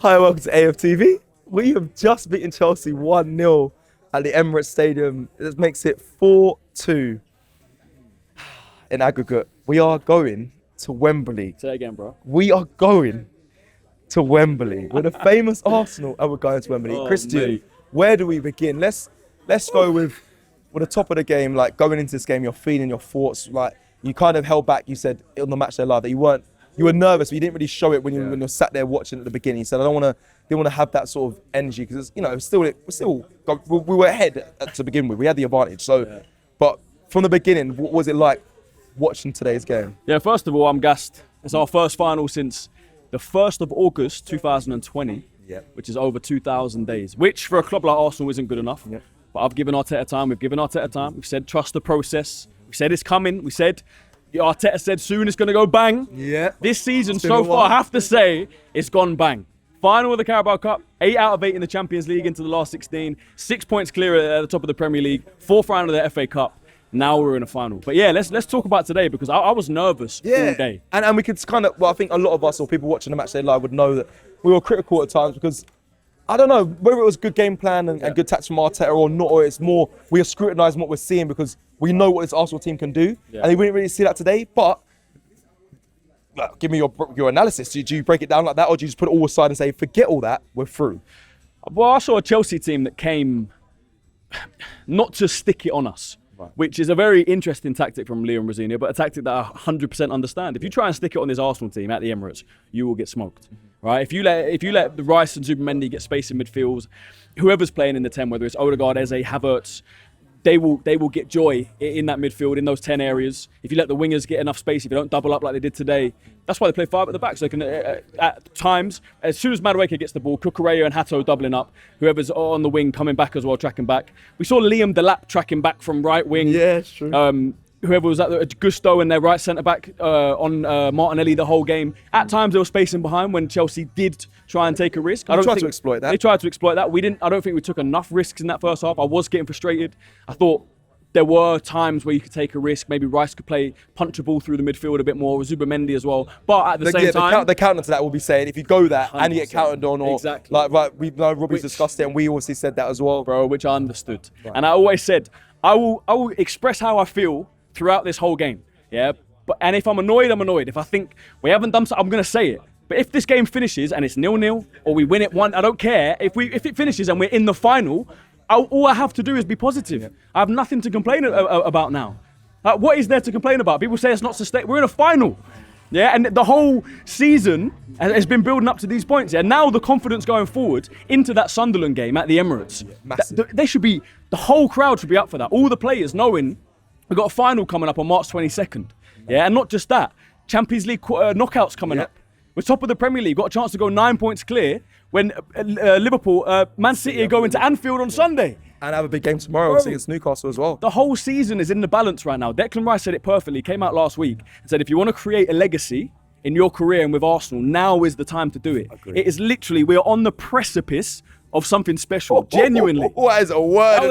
Hi, welcome to AFTV. We have just beaten Chelsea 1-0 at the Emirates Stadium. This makes it 4-2 in aggregate. We are going to Wembley. Say it again, bro. We are going to Wembley. We're the famous Arsenal and we're going to Wembley. Oh, Christian, mate. where do we begin? Let's go with the top of the game, like going into this game, your feeling, your thoughts. Like you kind of held back, you said on the match day live that you were nervous, but you didn't really show it when you sat there watching at the beginning. You said, I didn't want to have that sort of energy because we were ahead to begin with. We had the advantage. So, But from the beginning, what was it like watching today's game? Yeah, first of all, I'm gassed. It's our first final since the 1st of August 2020, which is over 2,000 days, which for a club like Arsenal isn't good enough. Yeah. But I've given Arteta time. We've given Arteta time. We've said trust the process. We said it's coming. We said Arteta said soon it's going to go bang. Yeah. This season so far, I have to say, it's gone bang. Final of the Carabao Cup, 8 out of 8 in the Champions League into the last 16, 6 points clear at the top of the Premier League, 4th round of the FA Cup. Now we're in a final. But yeah, let's talk about today because I was nervous all day. And we could kind of, I think a lot of us or people watching the match day live would know that we were critical at times because I don't know whether it was good game plan and good tactics from Arteta or not, or it's more we are scrutinising what we're seeing because we know what this Arsenal team can do, and we didn't really see that today. But give me your analysis. Do you break it down like that, or do you just put it all aside and say, forget all that, we're through? Well, I saw a Chelsea team that came not to stick it on us, which is a very interesting tactic from Leon Rosenior, but a tactic that I 100% understand. If you try and stick it on this Arsenal team at the Emirates, you will get smoked. Right? If you let the Rice and Zubimendi get space in midfield, whoever's playing in the 10, whether it's Odegaard, Eze, Havertz, they will get joy in that midfield, in those 10 areas. If you let the wingers get enough space, if you don't double up like they did today, that's why they play 5 at the back. So they can, at times, as soon as Madueke gets the ball, Cucurella and Hato doubling up, whoever's on the wing coming back as well, tracking back. We saw Liam Delap tracking back from right wing. Yeah, it's true. Whoever was at Gusto and their right centre-back on Martinelli the whole game. At times, they were spacing behind when Chelsea did try and take a risk. They tried to exploit that. They tried to exploit that. I don't think we took enough risks in that first half. I was getting frustrated. I thought there were times where you could take a risk. Maybe Rice could punch a ball through the midfield a bit more, with Zubimendi as well. But at the same time... The counter to that will be saying, if you go that and you get counted on, or exactly. We know Robbie's discussed it, and we obviously said that as well. Bro, which I understood. Right. And I always said, I will express how I feel throughout this whole game, and if I'm annoyed, I'm annoyed. If I think we haven't done something, I'm going to say it. But if this game finishes and it's 0-0 or we win it 1, I don't care. If it finishes and we're in the final, all I have to do is be positive. Yeah. I have nothing to complain about now. What is there to complain about? People say it's not sustainable. We're in a final. Yeah, and the whole season has been building up to these points. Yeah, now the confidence going forward into that Sunderland game at the Emirates. Yeah, massive. The whole crowd should be up for that. All the players knowing we've got a final coming up on March 22nd. Yeah, and not just that. Champions League knockouts coming up. We're top of the Premier League. Got a chance to go 9 points clear when Liverpool, Man City are going to Anfield on Sunday. And have a big game tomorrow against Newcastle as well. The whole season is in the balance right now. Declan Rice said it perfectly. Came out last week and said, if you want to create a legacy in your career and with Arsenal, now is the time to do it. It is literally, we are on the precipice of something special, genuinely. What is a word?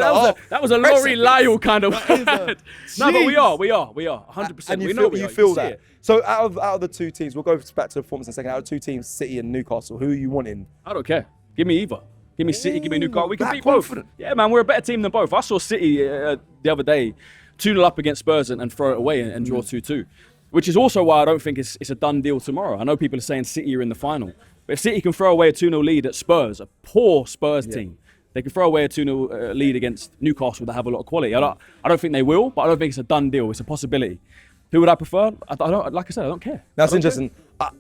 That was a Laurie Lyle kind of word. No, but we are 100%. And you feel that. So out of the two teams, we'll go back to the performance in a second. Out of 2 teams, City and Newcastle, who are you wanting? I don't care. Give me either. Give me City, give me Newcastle. We can beat both. Yeah, man, we're a better team than both. I saw City the other day 2-0 up against Spurs and throw it away and draw 2-2. Which is also why I don't think it's a done deal tomorrow. I know people are saying City are in the final. But if City can throw away a 2-0 lead at Spurs, a poor Spurs team, they can throw away a 2-0 lead against Newcastle that have a lot of quality. I don't think they will, but I don't think it's a done deal. It's a possibility. Who would I prefer? I don't care. That's interesting.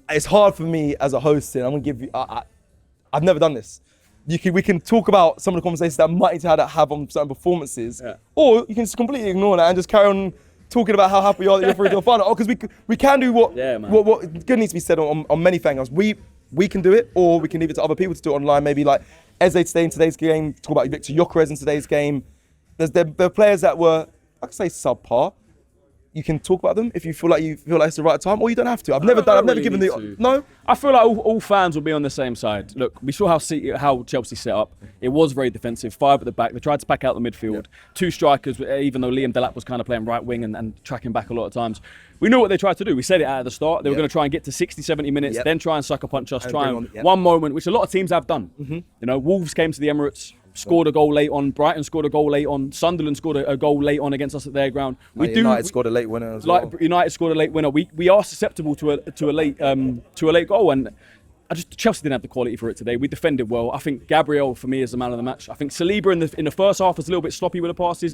It's hard for me as a host, and I'm going to give you... I've never done this. We can talk about some of the conversations that might need to have on certain performances, or you can just completely ignore that and just carry on talking about how happy you are that you're through to the final. Because we can do what good needs to be said on many things. We can do it, or we can leave it to other people to do it online. Maybe like Eze today in today's game, talk about Victor Gyökeres in today's game. There are players that were, I could say subpar. you can talk about them if you feel like it's the right time, or you don't have to. I've never given the no. I feel like all fans will be on the same side. Look, we saw how Chelsea set up. It was very defensive, 5 at the back. They tried to pack out the midfield. 2 strikers, even though Liam Delap was kind of playing right wing and tracking back a lot of times. We knew what they tried to do. We said it at the start. They were going to try and get to 60, 70 minutes, then try and sucker punch us, one moment, which a lot of teams have done. You know, Wolves came to the Emirates, scored a goal late on. Brighton scored a goal late on. Sunderland scored a goal late on against us at their ground. United scored a late winner as well. United scored a late winner. We are susceptible to a late goal, and Chelsea didn't have the quality for it today. We defended well. I think Gabriel for me is the man of the match. I think Saliba in the first half was a little bit sloppy with the passes.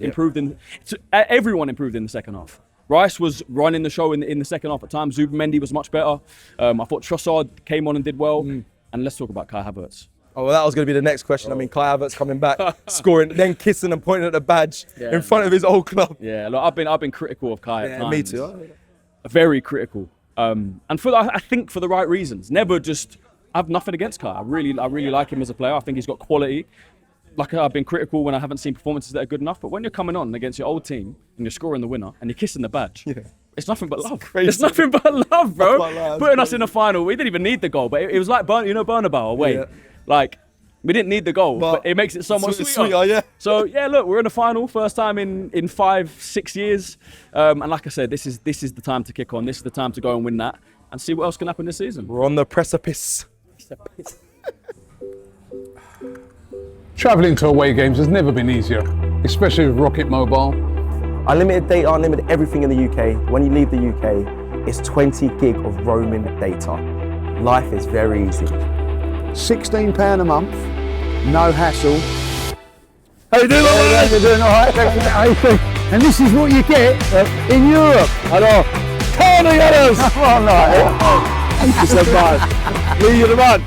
Everyone improved in the second half. Rice was running the show in the second half at times. Zubimendi was much better. I thought Trossard came on and did well. And let's talk about Kai Havertz. Oh, well, that was going to be the next question. I mean, Kai Havertz coming back, scoring, then kissing and pointing at the badge in front of his old club. Yeah, look, I've been critical of Kai at times. Me too. Very critical. And I think for the right reasons. Never just. I have nothing against Kai. I really like him as a player. I think he's got quality. Like, I've been critical when I haven't seen performances that are good enough. But when you're coming on against your old team and you're scoring the winner and you're kissing the badge. It's nothing but love. It's nothing but love, bro. Putting us in the final, we didn't even need the goal, but it was like Bernabeu away. Yeah. Like, we didn't need the goal, but it makes it so much sweeter. Yeah. So yeah, look, we're in the final, first time in 5-6 years, and like I said, this is the time to kick on. This is the time to go and win that, and see what else can happen this season. We're on the precipice. Travelling to away games has never been easier, especially with Rocket Mobile. Unlimited data, unlimited everything in the UK. When you leave the UK, it's 20 gig of roaming data. Life is very easy. £16 a month, no hassle. How you doing? You're doing all right? And this is what you get in Europe. Hello. Tony Ellis! Come on, Thank you so much. Lee, you're the man.